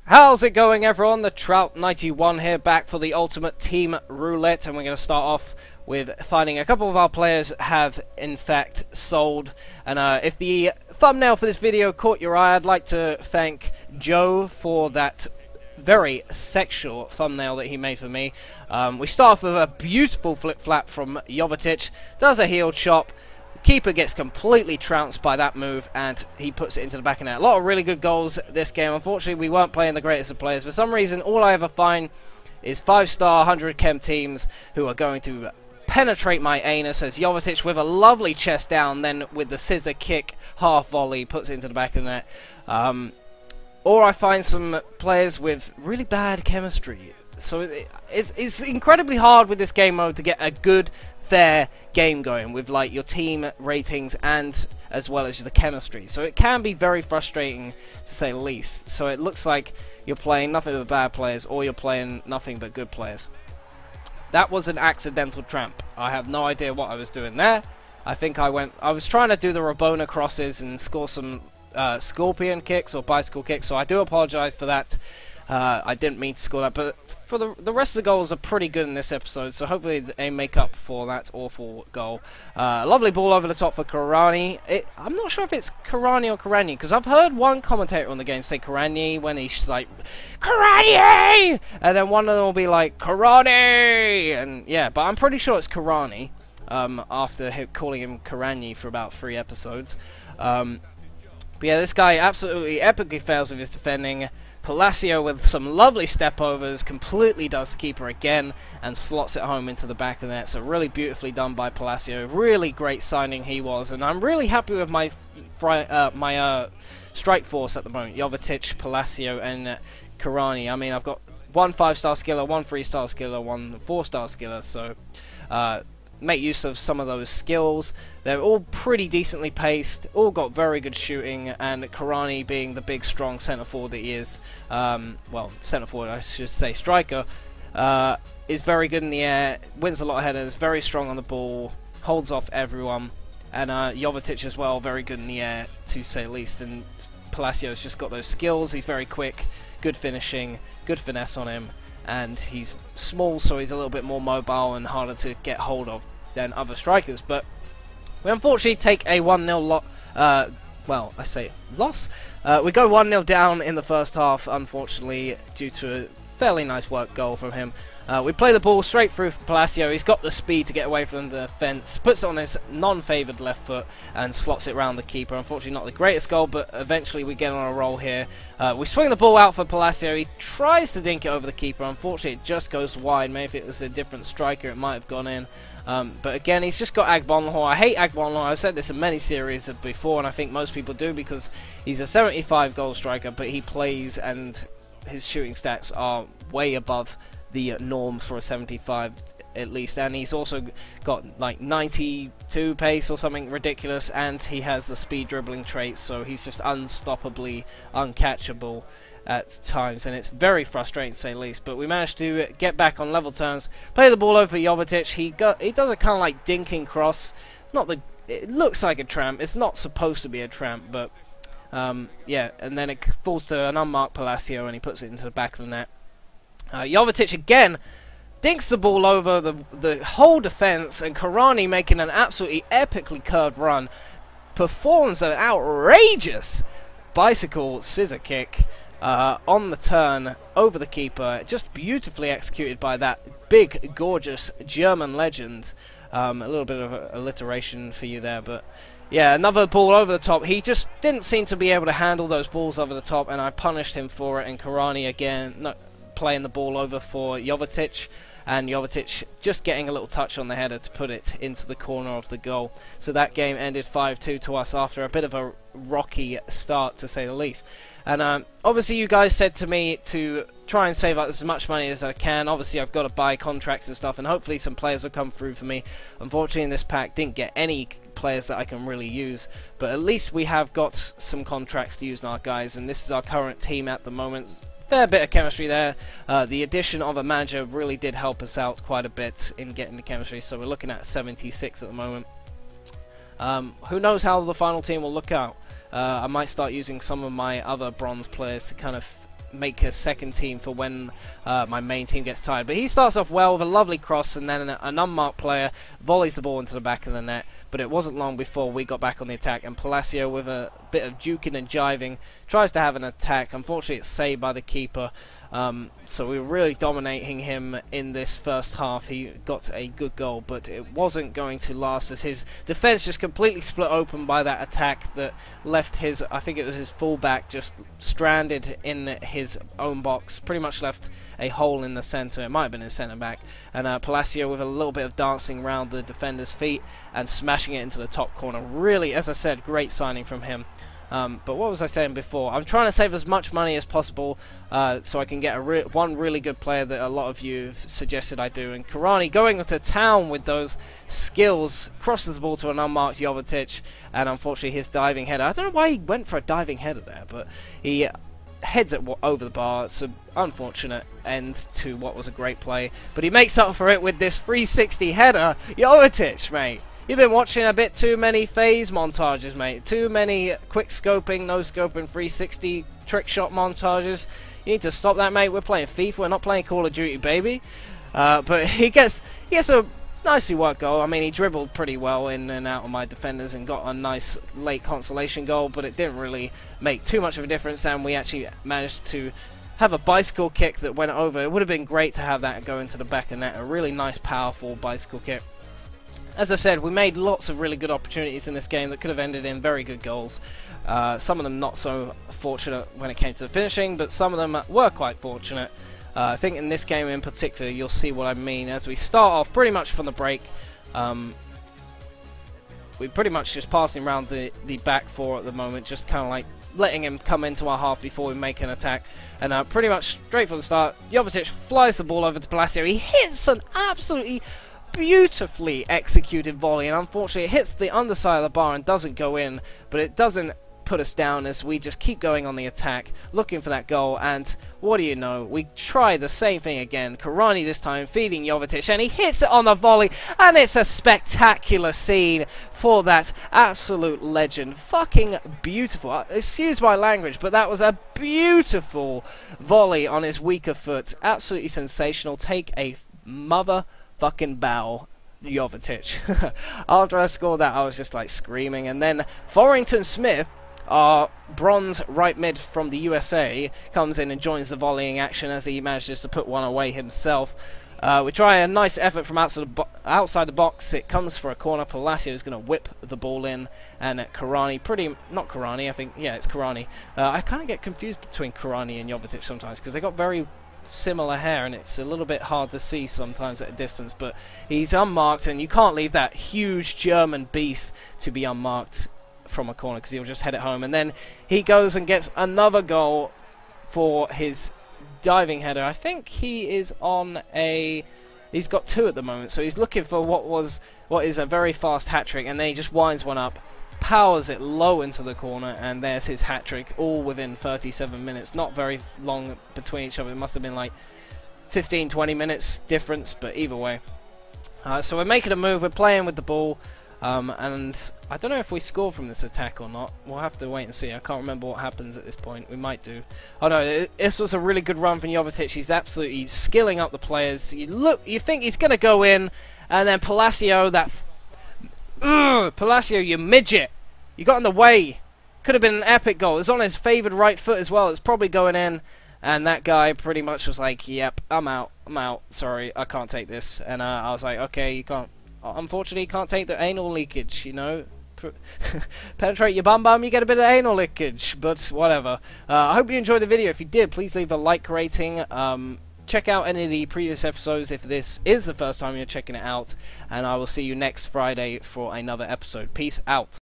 How's it going, everyone? The Trout 91 here, back for the Ultimate Team Roulette, and we're going to start off with finding a couple of our players have in fact sold. And if the thumbnail for this video caught your eye, I'd like to thank Joe for that very sexual thumbnail that he made for me. We start off with a beautiful flip-flap from Jovetic, does a heel chop. Keeper gets completely trounced by that move, and he puts it into the back of net. A lot of really good goals this game. Unfortunately, we weren't playing the greatest of players. For some reason, all I ever find is 5-star 100 chem teams who are going to penetrate my anus, as Jovetic with a lovely chest down, then with the scissor kick, half volley, puts it into the back of the net. Or I find some players with really bad chemistry. So it's incredibly hard with this game mode to get a good, fair game going with like your team ratings and as well as the chemistry. So it can be very frustrating to say the least. So it looks like you're playing nothing but bad players or you're playing nothing but good players. That was an accidental tramp. I have no idea what I was doing there. I think I was trying to do the Rabona crosses and score some scorpion kicks or bicycle kicks, so I do apologize for that. I didn't mean to score that, but for the rest of the goals are pretty good in this episode, so hopefully they make up for that awful goal. Lovely ball over the top for Karani. I'm not sure if it's Karani or Karani, because I've heard one commentator on the game say Karani when he's like, Karani! And then one of them will be like, Karani! And yeah, but I'm pretty sure it's Karani, after calling him Karani for about 3 episodes. But yeah, this guy absolutely epically fails with his defending. Palacio with some lovely step overs completely does the keeper again and slots it home into the back of the net. So really beautifully done by Palacio. Really great signing he was, and I'm really happy with my strike force at the moment. Jovetic, Palacio, and Karani. I mean, I've got 1 5-star skiller, 1 3-star skiller, 1 4-star skiller. So make use of some of those skills. They're all pretty decently paced, all got very good shooting, and Karani, being the big strong centre forward that he is, well, centre forward I should say, striker, is very good in the air, wins a lot of headers, very strong on the ball, holds off everyone, and Jovetic as well, very good in the air to say the least. And Palacio's just got those skills. He's very quick, good finishing, good finesse on him, and he's small, so he's a little bit more mobile and harder to get hold of than other strikers. But we unfortunately take a 1-0 well, I say loss. We go 1-0 down in the first half, unfortunately, due to a fairly nice work goal from him. We play the ball straight through for Palacio. He's got the speed to get away from the defence, puts it on his non-favoured left foot and slots it round the keeper. Unfortunately not the greatest goal, but eventually we get on a roll here. We swing the ball out for Palacio. He tries to dink it over the keeper. Unfortunately it just goes wide. Maybe if it was a different striker it might have gone in. But again, he's just got Agbonlahor. I hate Agbonlahor. I've said this in many series before, and I think most people do, because he's a 75 goal striker, but he plays and his shooting stats are way above the norm for a 75 at least, and he's also got like 92 pace or something ridiculous, and he has the speed dribbling traits, so he's just unstoppably uncatchable at times, and it's very frustrating to say the least. But we managed to get back on level terms, play the ball over Jovetic. He does a kind of like dinking cross, it looks like a tramp, it's not supposed to be a tramp, but yeah, and then it falls to an unmarked Palacio and he puts it into the back of the net. Jovetic again dinks the ball over the whole defence, and Karani, making an absolutely epically curved run, performs an outrageous bicycle scissor kick on the turn over the keeper, just beautifully executed by that big, gorgeous German legend. A little bit of alliteration for you there, but yeah, another ball over the top. He just didn't seem to be able to handle those balls over the top, and I punished him for it. And Karani again playing the ball over for Jovetic, and Jovetic just getting a little touch on the header to put it into the corner of the goal. So that game ended 5-2 to us after a bit of a rocky start, to say the least. And obviously you guys said to me to try and save up as much money as I can. Obviously I've got to buy contracts and stuff, and hopefully some players will come through for me. Unfortunately in this pack didn't get any players that I can really use, but at least we have got some contracts to use now, guys, and this is our current team at the moment. Fair bit of chemistry there. The addition of a manager really did help us out quite a bit in getting the chemistry, so we're looking at 76 at the moment. Who knows how the final team will look out. I might start using some of my other bronze players to kind of make a second team for when my main team gets tired. But he starts off well with a lovely cross, and then an unmarked player volleys the ball into the back of the net. But it wasn't long before we got back on the attack, and Palacio, with a bit of juking and jiving, tries to have an attack. Unfortunately, it's saved by the keeper. So we were really dominating him in this first half. He got a good goal, but it wasn't going to last, as his defence just completely split open by that attack that left his, I think it was his fullback, just stranded in his own box. Pretty much left a hole in the centre. It might have been his centre back. And Palacio, with a little bit of dancing around the defender's feet and smashing it into the top corner. Really, as I said, great signing from him. But what was I saying before? I'm trying to save as much money as possible so I can get one really good player that a lot of you have suggested I do. And Karani, going to town with those skills, crosses the ball to an unmarked Jovetic, and unfortunately his diving header. I don't know why he went for a diving header there, but he heads it over the bar. It's an unfortunate end to what was a great play, but he makes up for it with this 360 header. Jovetic, mate. You've been watching a bit too many phase montages, mate. Too many quick scoping, no scoping, 360 trick shot montages. You need to stop that, mate. We're playing FIFA. We're not playing Call of Duty, baby. But he gets a nicely worked goal. I mean, he dribbled pretty well in and out of my defenders and got a nice late consolation goal, but it didn't really make too much of a difference, and we actually managed to have a bicycle kick that went over. It would have been great to have that go into the back of net. A really nice, powerful bicycle kick. As I said, we made lots of really good opportunities in this game that could have ended in very good goals. Some of them not so fortunate when it came to the finishing, but some of them were quite fortunate. I think in this game in particular, you'll see what I mean. As we start off pretty much from the break, we're pretty much just passing around the back four at the moment, just kind of like letting him come into our half before we make an attack. And pretty much straight from the start, Jovetic flies the ball over to Palacio. He hits an absolutely beautifully executed volley, and unfortunately it hits the underside of the bar and doesn't go in, but it doesn't put us down as we just keep going on the attack, looking for that goal. And what do you know, we try the same thing again. Karani this time feeding Jovetic, and he hits it on the volley, and it's a spectacular scene for that absolute legend. Fucking beautiful. Excuse my language, but that was a beautiful volley on his weaker foot. Absolutely sensational. Take a fucking bow, Jovetic. After I scored that, I was just like screaming. And then Forrington Smith, our bronze right mid from the USA, comes in and joins the volleying action as he manages to put one away himself. We try a nice effort from outside the box. It comes for a corner. Palacio is going to whip the ball in, and Karani, not Karani, I think, yeah, it's Karani. I kind of get confused between Karani and Jovetic sometimes because they got very similar hair, and it's a little bit hard to see sometimes at a distance, but he's unmarked, and you can't leave that huge German beast to be unmarked from a corner because he'll just head it home. And then he goes and gets another goal for his diving header. I think he is on he's got two at the moment, so he's looking for what is a very fast hat-trick, and then he just winds one up, powers it low into the corner, and there's his hat-trick, all within 37 minutes. Not very long between each other. It must have been like 15-20 minutes difference, but either way. So we're making a move, we're playing with the ball, and I don't know if we score from this attack or not. We'll have to wait and see. I can't remember what happens at this point. We might do. Oh no, this was a really good run from Jovetic. He's absolutely skilling up the players. You think he's going to go in, and then Palacio, Palacio, you midget! You got in the way. Could have been an epic goal. It's on his favoured right foot as well. It's probably going in. And that guy pretty much was like, yep, I'm out. Sorry, I can't take this. And I was like, okay, you can't. Unfortunately, you can't take the anal leakage, you know. Penetrate your bum, you get a bit of anal leakage. But whatever. I hope you enjoyed the video. If you did, please leave a like rating. Check out any of the previous episodes if this is the first time you're checking it out. And I will see you next Friday for another episode. Peace out.